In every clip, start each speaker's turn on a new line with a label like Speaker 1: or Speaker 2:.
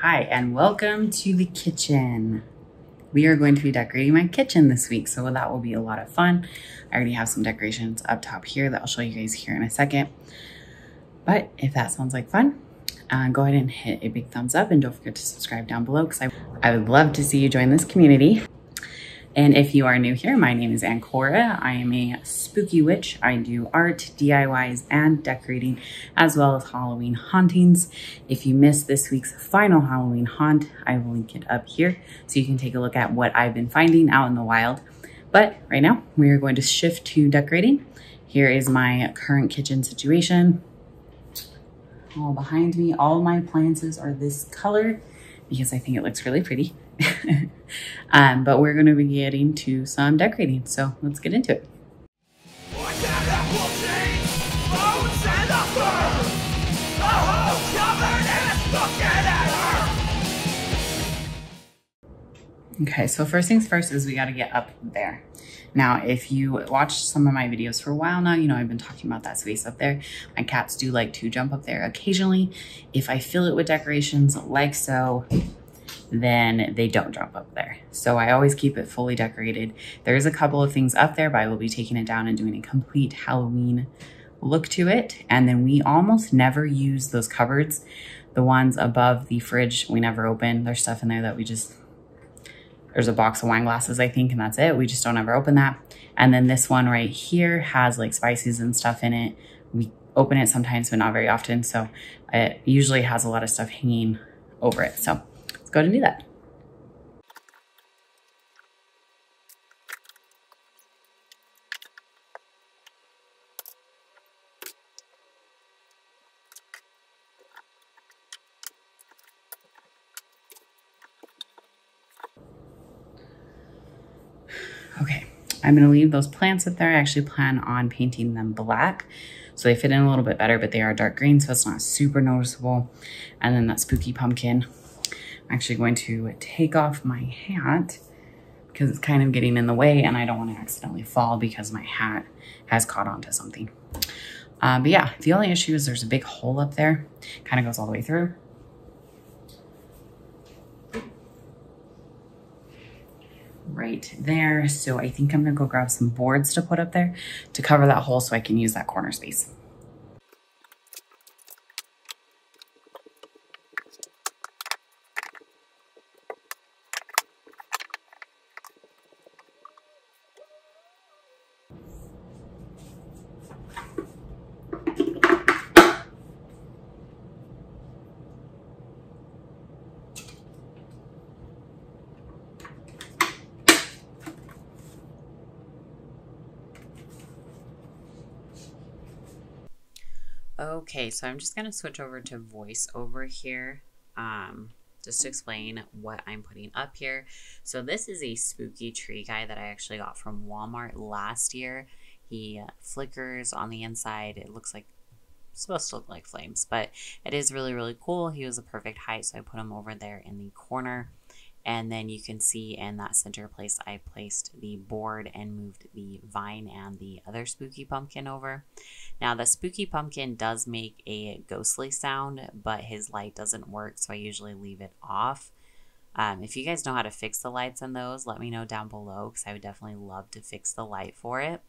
Speaker 1: Hi, and welcome to the kitchen. We are going to be decorating my kitchen this week, so that will be a lot of fun. I already have some decorations up top here that I'll show you guys here in a second. But if that sounds like fun, go ahead and hit a big thumbs up and don't forget to subscribe down below because I would love to see you join this community. And if you are new here, my name is Anchora. I am a spooky witch. I do art, DIYs, and decorating, as well as Halloween hauntings. If you missed this week's final Halloween haunt, I will link it up here so you can take a look at what I've been finding out in the wild. But right now, we are going to shift to decorating. Here is my current kitchen situation. All behind me, all of my appliances are this color because I think it looks really pretty. But we're going to be getting to some decorating, so let's get into it. Okay, so first things first is we got to get up there. Now, if you watched some of my videos for a while now, you know I've been talking about that space up there. My cats do like to jump up there occasionally. If I fill it with decorations like so, then they don't jump up there. So I always keep it fully decorated. There's a couple of things up there, but I will be taking it down and doing a complete Halloween look to it. And then we almost never use those cupboards. The ones above the fridge, we never open. There's stuff in there that we just, there's a box of wine glasses, I think, and that's it. We just don't ever open that. And then this one right here has like spices and stuff in it. We open it sometimes, but not very often. So it usually has a lot of stuff hanging over it. So let's go ahead and do that. Okay, I'm gonna leave those plants up there. I actually plan on painting them black so they fit in a little bit better, but they are dark green, so it's not super noticeable. And then that spooky pumpkin, I'm actually going to take off my hat because it's kind of getting in the way and I don't want to accidentally fall because my hat has caught onto something. But yeah, the only issue is there's a big hole up there, kind of goes all the way through. Right there. So I think I'm gonna go grab some boards to put up there to cover that hole so I can use that corner space. Okay, so I'm just going to switch over to voiceover here, just to explain what I'm putting up here. So this is a spooky tree guy that I actually got from Walmart last year. He flickers on the inside. It looks like, it's supposed to look like flames, but it is really, really cool. He was a perfect height, so I put him over there in the corner. And then you can see in that center place, I placed the board and moved the vine and the other spooky pumpkin over. Now, the spooky pumpkin does make a ghostly sound, but his light doesn't work, so I usually leave it off. If you guys know how to fix the lights on those, let me know down below because I would definitely love to fix the light for it.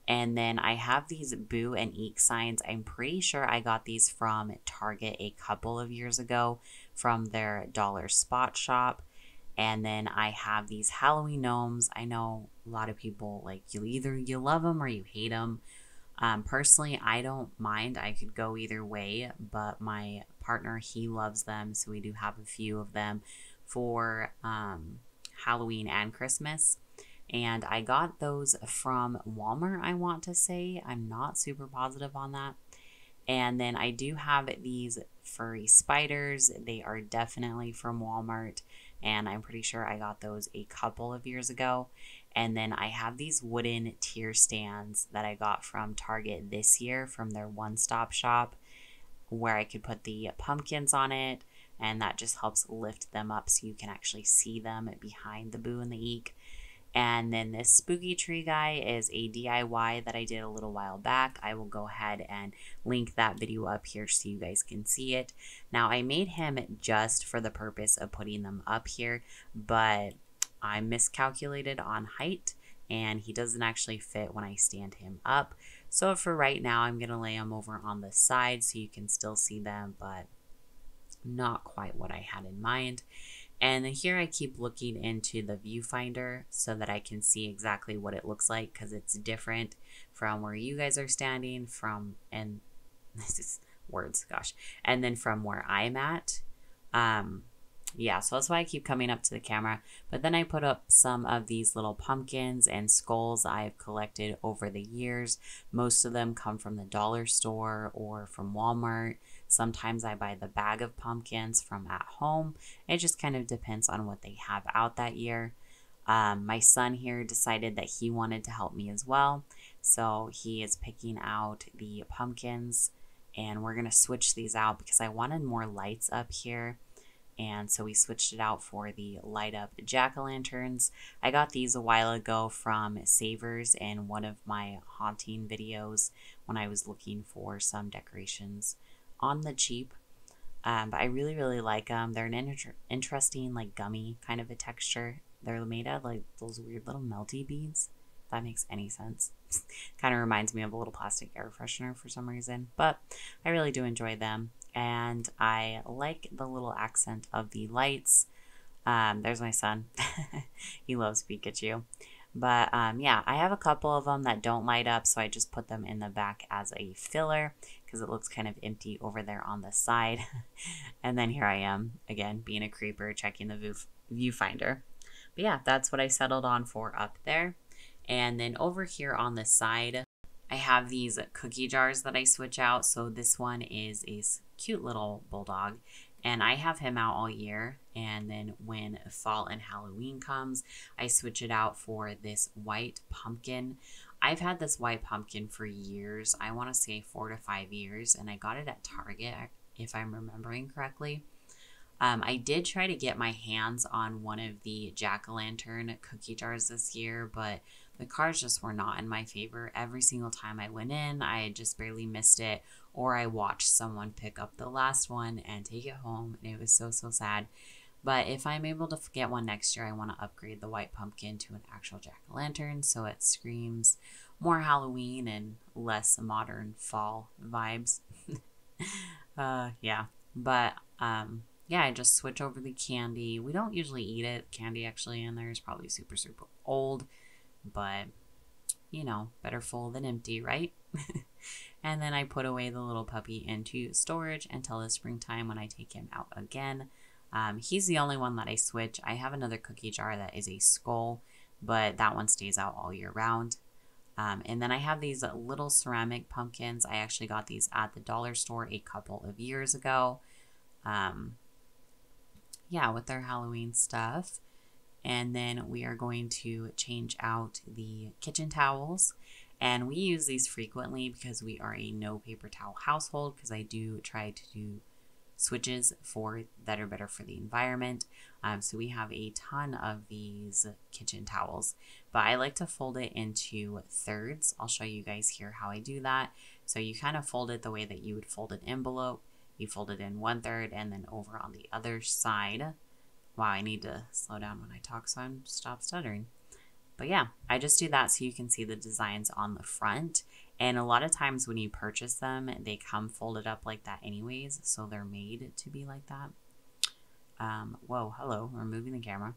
Speaker 1: And then I have these boo and eek signs. I'm pretty sure I got these from Target a couple of years ago from their dollar spot shop. And then I have these Halloween gnomes. I know a lot of people, like, you love them or you hate them. Personally, I don't mind. I could go either way, but my partner, he loves them. So we do have a few of them for Halloween and Christmas. And I got those from Walmart, I want to say. I'm not super positive on that. And then I do have these furry spiders. They are definitely from Walmart. And I'm pretty sure I got those a couple of years ago. And then I have these wooden tier stands that I got from Target this year from their one-stop shop where I could put the pumpkins on it. And that just helps lift them up so you can actually see them behind the boo and the eek. And then this spooky tree guy is a DIY that I did a little while back. I will go ahead and link that video up here so you guys can see it. Now, I made him just for the purpose of putting them up here, but I miscalculated on height and he doesn't actually fit when I stand him up. So for right now, I'm going to lay them over on the side so you can still see them, but not quite what I had in mind. And then here I keep looking into the viewfinder so that I can see exactly what it looks like, because it's different from where you guys are standing from, and this is words, gosh, and then from where I'm at. Yeah, so that's why I keep coming up to the camera. But then I put up some of these little pumpkins and skulls I've collected over the years. Most of them come from the dollar store or from Walmart. Sometimes I buy the bag of pumpkins from at home. It just kind of depends on what they have out that year. My son here decided that he wanted to help me as well. So he is picking out the pumpkins, and we're going to switch these out because I wanted more lights up here. And so we switched it out for the light up jack-o'-lanterns. I got these a while ago from Savers in one of my haunting videos when I was looking for some decorations on the cheap. But I really, really like them. They're an interesting, like gummy kind of a texture. They're made out of like those weird little melty beads, if that makes any sense. Kind of reminds me of a little plastic air freshener for some reason, but I really do enjoy them. And I like the little accent of the lights. There's my son. He loves Pikachu. But yeah, I have a couple of them that don't light up, so I just put them in the back as a filler because it looks kind of empty over there on the side. And then here I am, again, being a creeper, checking the viewfinder. But yeah, that's what I settled on for up there. And then over here on the side, I have these cookie jars that I switch out. So this one is a cute little bulldog, and I have him out all year. And then when fall and Halloween comes, I switch it out for this white pumpkin. I've had this white pumpkin for years. I want to say 4 to 5 years, and I got it at Target, if I'm remembering correctly. I did try to get my hands on one of the jack-o'-lantern cookie jars this year, but the cards just were not in my favor. Every single time I went in, I just barely missed it, or I watched someone pick up the last one and take it home, and it was so, so sad. But if I'm able to get one next year, I want to upgrade the white pumpkin to an actual jack-o'-lantern so it screams more Halloween and less modern fall vibes. Yeah, but yeah, I just switch over the candy. We don't usually eat it. Candy actually in there is probably super, super old, but you know, better full than empty, right? And then I put away the little puppy into storage until the springtime when I take him out again. He's the only one that I switch. I have another cookie jar that is a skull, but that one stays out all year round. And then I have these little ceramic pumpkins. I actually got these at the dollar store a couple of years ago. Yeah, with their Halloween stuff. And then we are going to change out the kitchen towels. And we use these frequently because we are a no paper towel household, because I do try to do switches that are better for the environment. So we have a ton of these kitchen towels, but I like to fold it into thirds. I'll show you guys here how I do that. So you kind of fold it the way that you would fold an envelope. You fold it in 1/3 and then over on the other side. Wow, I need to slow down when I talk so I'm stop stuttering. But yeah, I just do that so you can see the designs on the front. And a lot of times when you purchase them, they come folded up like that anyways, so they're made to be like that. Whoa, hello, we're moving the camera.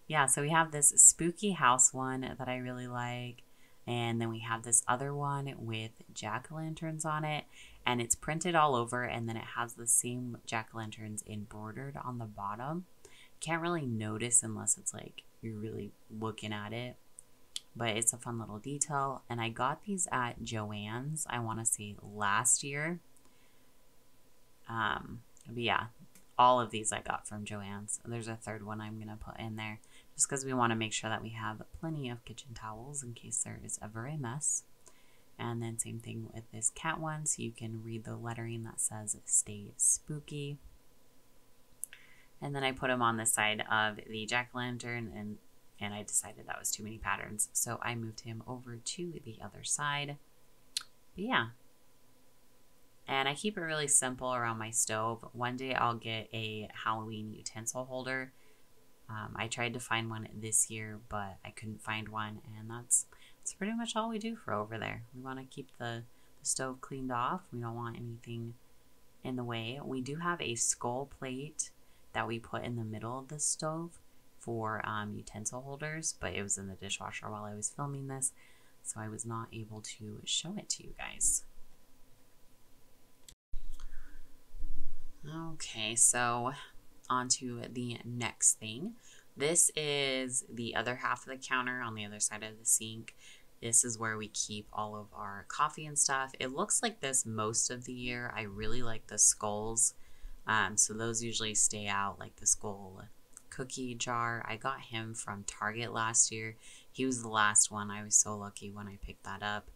Speaker 1: Yeah, so we have this spooky house one that I really like. And then we have this other one with jack-o'-lanterns on it, and it's printed all over, and then it has the same jack-o'-lanterns embroidered on the bottom. Can't really notice unless it's like you're really looking at it, but it's a fun little detail. And I got these at Joann's, I want to say last year. But yeah, all of these I got from Joann's. There's a third one I'm gonna put in there just because we want to make sure that we have plenty of kitchen towels in case there is ever a mess. And then same thing with this cat one, so you can read the lettering that says "Stay Spooky." And then I put them on the side of the jack-o'-lantern, and I decided that was too many patterns. So I moved him over to the other side. But yeah. And I keep it really simple around my stove. One day I'll get a Halloween utensil holder. I tried to find one this year, but I couldn't find one. And that's pretty much all we do for over there. We want to keep the stove cleaned off. We don't want anything in the way. We do have a skull plate that we put in the middle of the stove for utensil holders, but it was in the dishwasher while I was filming this, so I was not able to show it to you guys. Okay, so on to the next thing. This is the other half of the counter on the other side of the sink. This is where we keep all of our coffee and stuff. It looks like this most of the year. I really like the skulls. So those usually stay out, like the skull cookie jar. I got him from Target last year. He was the last one. I was so lucky when I picked that up.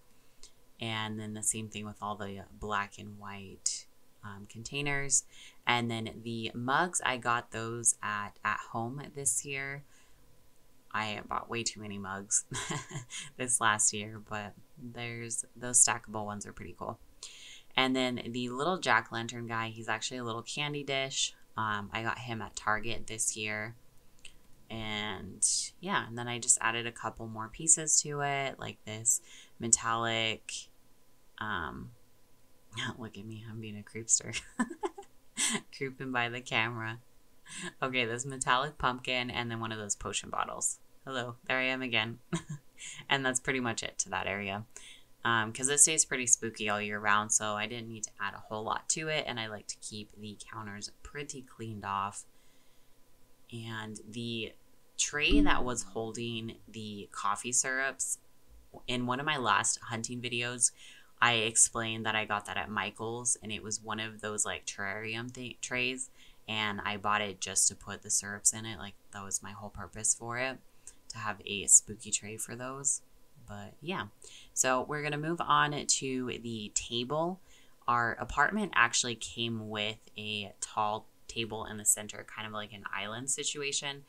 Speaker 1: And then the same thing with all the black and white containers. And then the mugs, I got those at home this year. I bought way too many mugs this last year, but those stackable ones are pretty cool. And then the little jack-o'-lantern guy, he's actually a little candy dish. I got him at Target this year. And yeah, and then I just added a couple more pieces to it, like this metallic, look at me, I'm being a creepster. Creeping by the camera. Okay, this metallic pumpkin and then one of those potion bottles. Hello, there I am again. And that's pretty much it to that area. Because it stays pretty spooky all year round, so I didn't need to add a whole lot to it, and I like to keep the counters pretty cleaned off. And the tray that was holding the coffee syrups, in one of my last hunting videos, I explained that I got that at Michael's, and it was one of those like terrarium trays, and I bought it just to put the syrups in it. Like, that was my whole purpose for it, to have a spooky tray for those. But yeah, so we're going to move on to the table. Our apartment actually came with a tall table in the center, kind of like an island situation.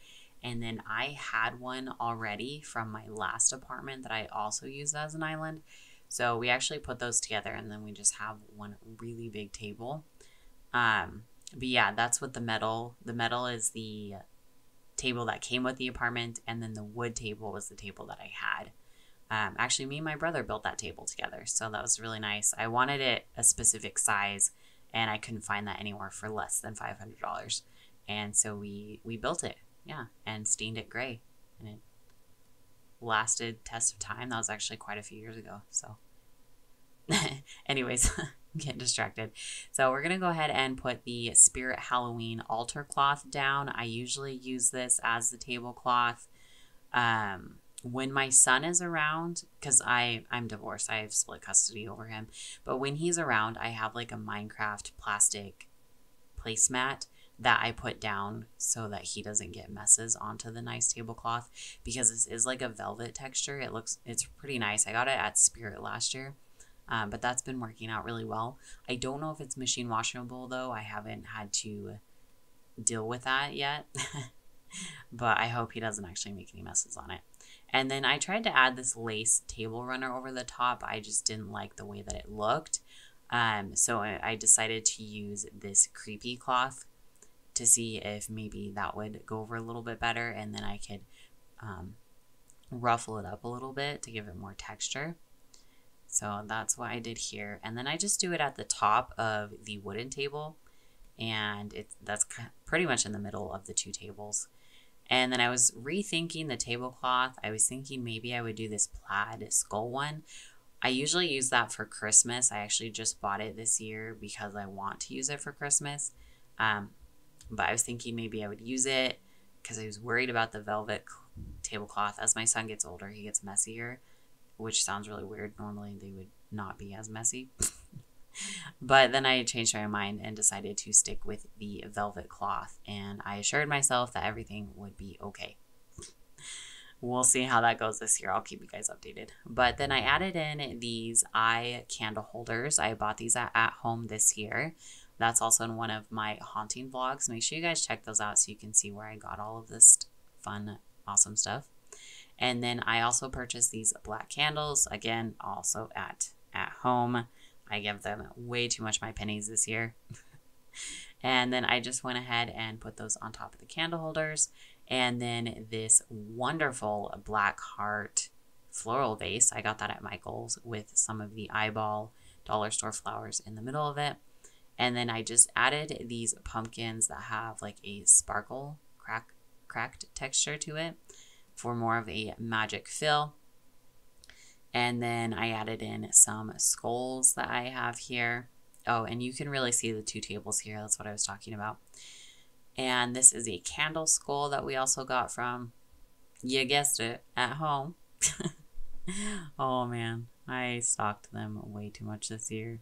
Speaker 1: And then I had one already from my last apartment that I also used as an island. So we actually put those together, and then we just have one really big table. But yeah, that's what the metal is the table that came with the apartment, and then the wood table was the table that I had. Actually, me and my brother built that table together, so that was really nice. I wanted it a specific size, and I couldn't find that anywhere for less than $500. And so we built it, yeah, and stained it gray, and it lasted test of time. That was actually quite a few years ago. So anyways, getting distracted. So we're gonna go ahead and put the Spirit Halloween altar cloth down. I usually use this as the tablecloth. When my son is around, because I'm divorced, I have split custody over him, but when he's around, I have like a Minecraft plastic placemat that I put down so that he doesn't get messes onto the nice tablecloth, because this is like a velvet texture. It's pretty nice. I got it at Spirit last year, but that's been working out really well. I don't know if it's machine washable though. I haven't had to deal with that yet, but I hope he doesn't actually make any messes on it. And then I tried to add this lace table runner over the top. I just didn't like the way that it looked. So I decided to use this creepy cloth to see if maybe that would go over a little bit better, and then I could ruffle it up a little bit to give it more texture. So that's what I did here. And then I just do it at the top of the wooden table, and that's pretty much in the middle of the two tables. And then I was rethinking the tablecloth. I was thinking maybe I would do this plaid skull one. I usually use that for Christmas. I actually just bought it this year because I want to use it for Christmas. But I was thinking maybe I would use it because I was worried about the velvet tablecloth. As my son gets older, he gets messier, which sounds really weird. Normally they would not be as messy. But then I changed my mind and decided to stick with the velvet cloth, and I assured myself that everything would be okay. We'll see how that goes this year. I'll keep you guys updated. But then I added in these eye candle holders. I bought these at home this year. That's also in one of my haunting vlogs. Make sure you guys check those out so you can see where I got all of this fun, awesome stuff. And then I also purchased these black candles, again, also at home. I give them way too much my pennies this year. And then I just went ahead and put those on top of the candle holders. And then this wonderful black heart floral vase, I got that at Michael's with some of the eyeball dollar store flowers in the middle of it. And then I just added these pumpkins that have like a sparkle cracked texture to it for more of a magic feel. And then I added in some skulls that I have here. Oh, and you can really see the two tables here. That's what I was talking about. And this is a candle skull that we also got from, you guessed it, at home. Oh man, I stocked them way too much this year.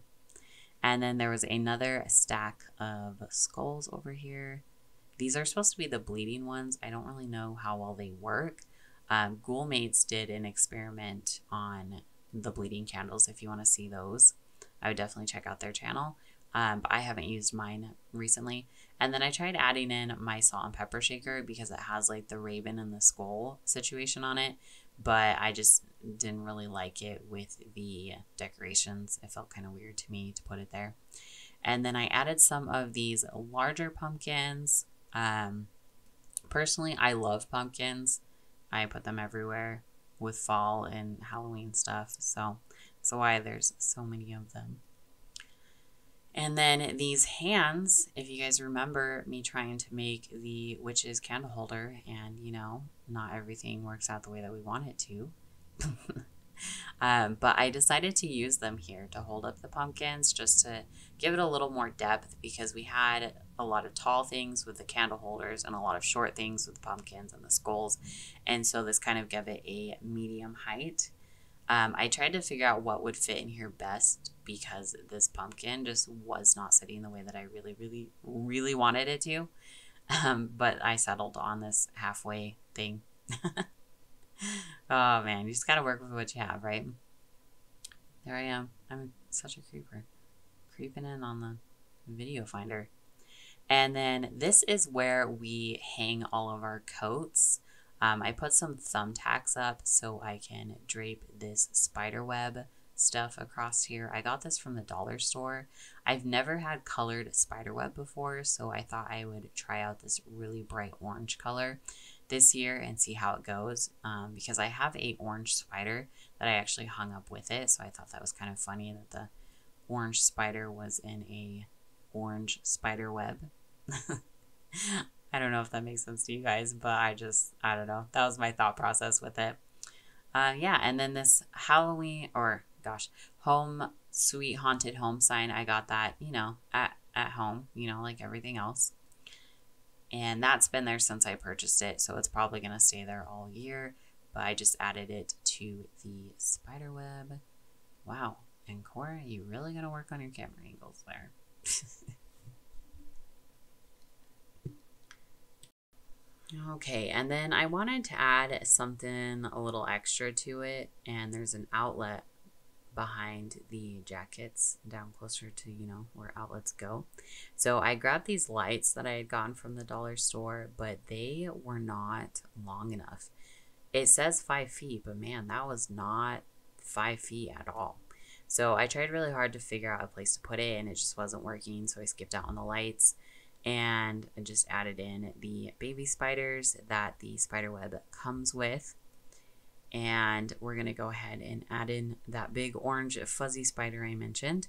Speaker 1: And then there was another stack of skulls over here. These are supposed to be the bleeding ones. I don't really know how well they work. Ghoulmates did an experiment on the bleeding candles. If you want to see those, I would definitely check out their channel. But I haven't used mine recently. And then I tried adding in my salt and pepper shaker because it has like the raven and the skull situation on it. But I just didn't really like it with the decorations. It felt kind of weird to me to put it there. And then I added some of these larger pumpkins. Personally, I love pumpkins. I put them everywhere with fall and Halloween stuff. So that's why there's so many of them. And then these hands, if you guys remember me trying to make the witch's candle holder, and you know, not everything works out the way that we want it to. But I decided to use them here to hold up the pumpkins just to give it a little more depth, because we had a lot of tall things with the candle holders and a lot of short things with the pumpkins and the skulls. And so this kind of gave it a medium height. I tried to figure out what would fit in here best, because this pumpkin just was not sitting the way that I really wanted it to. But I settled on this halfway thing. Oh man, you just gotta work with what you have, right? There I am. I'm such a creeper. Creeping in on the video finder. And then this is where we hang all of our coats. I put some thumbtacks up so I can drape this spider web stuff across here. I got this from the dollar store. I've never had colored spider web before, so I thought I would try out this really bright orange color this year and see how it goes, because I have a orange spider that I actually hung up with it, so I thought that was kind of funny that the orange spider was in a orange spider web. I don't know if that makes sense to you guys, but I don't know. That was my thought process with it. Yeah, and then this Halloween, home sweet haunted home sign, I got that, you know, at home, you know, like everything else. And that's been there since I purchased it, so it's probably going to stay there all year. But I just added it to the spider web. Wow. And Cora, you really got to work on your camera angles there. Okay, and then I wanted to add something a little extra to it, and there's an outlet behind the jackets down closer to, you know, where outlets go. So I grabbed these lights that I had gotten from the dollar store, but they were not long enough. It says 5 feet, but man, that was not 5 feet at all. So I tried really hard to figure out a place to put it, and it just wasn't working, so I skipped out on the lights and just added in the baby spiders that the spider web comes with. And we're going to go ahead and add in that big orange fuzzy spider I mentioned.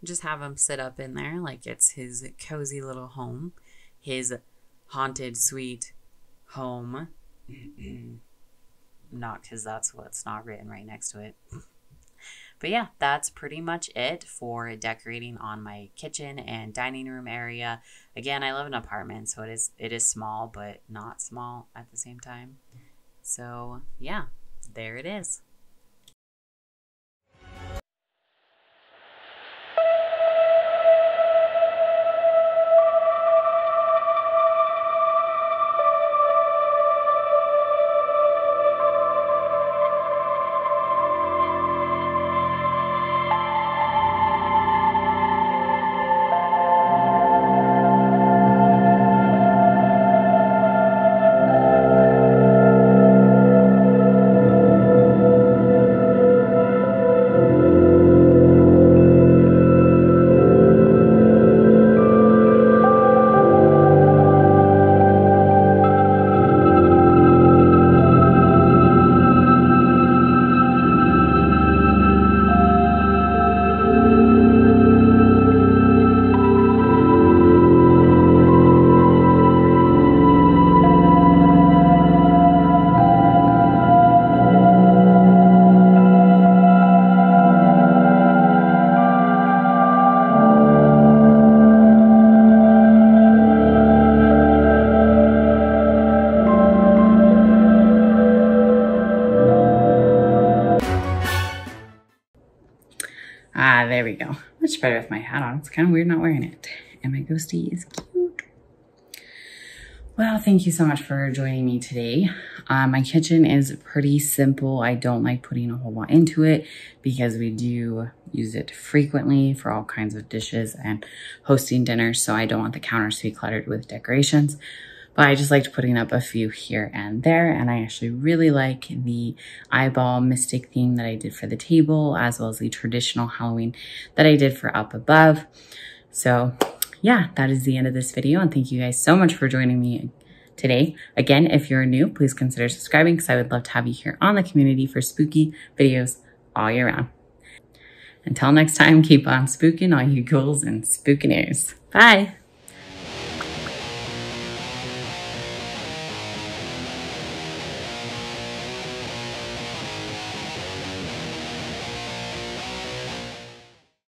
Speaker 1: Just have him sit up in there like it's his cozy little home. His haunted, sweet home. Not because that's what's not written right next to it. But yeah, that's pretty much it for decorating on my kitchen and dining room area. Again, I live in an apartment, so it is small, but not small at the same time. So yeah, there it is.
Speaker 2: Much better with my hat on. It's kind of weird not wearing it. And my ghostie is cute. Well, thank you so much for joining me today. My kitchen is pretty simple. I don't like putting a whole lot into it because we do use it frequently for all kinds of dishes and hosting dinners. So I don't want the counters to be cluttered with decorations. But I just liked putting up a few here and there. And I actually really like the eyeball mystic theme that I did for the table, as well as the traditional Halloween that I did for up above. So yeah, that is the end of this video. And thank you guys so much for joining me today. Again, if you're new, please consider subscribing because I would love to have you here on the community for spooky videos all year round. Until next time, keep on spooking all you ghouls and spookineers. Bye.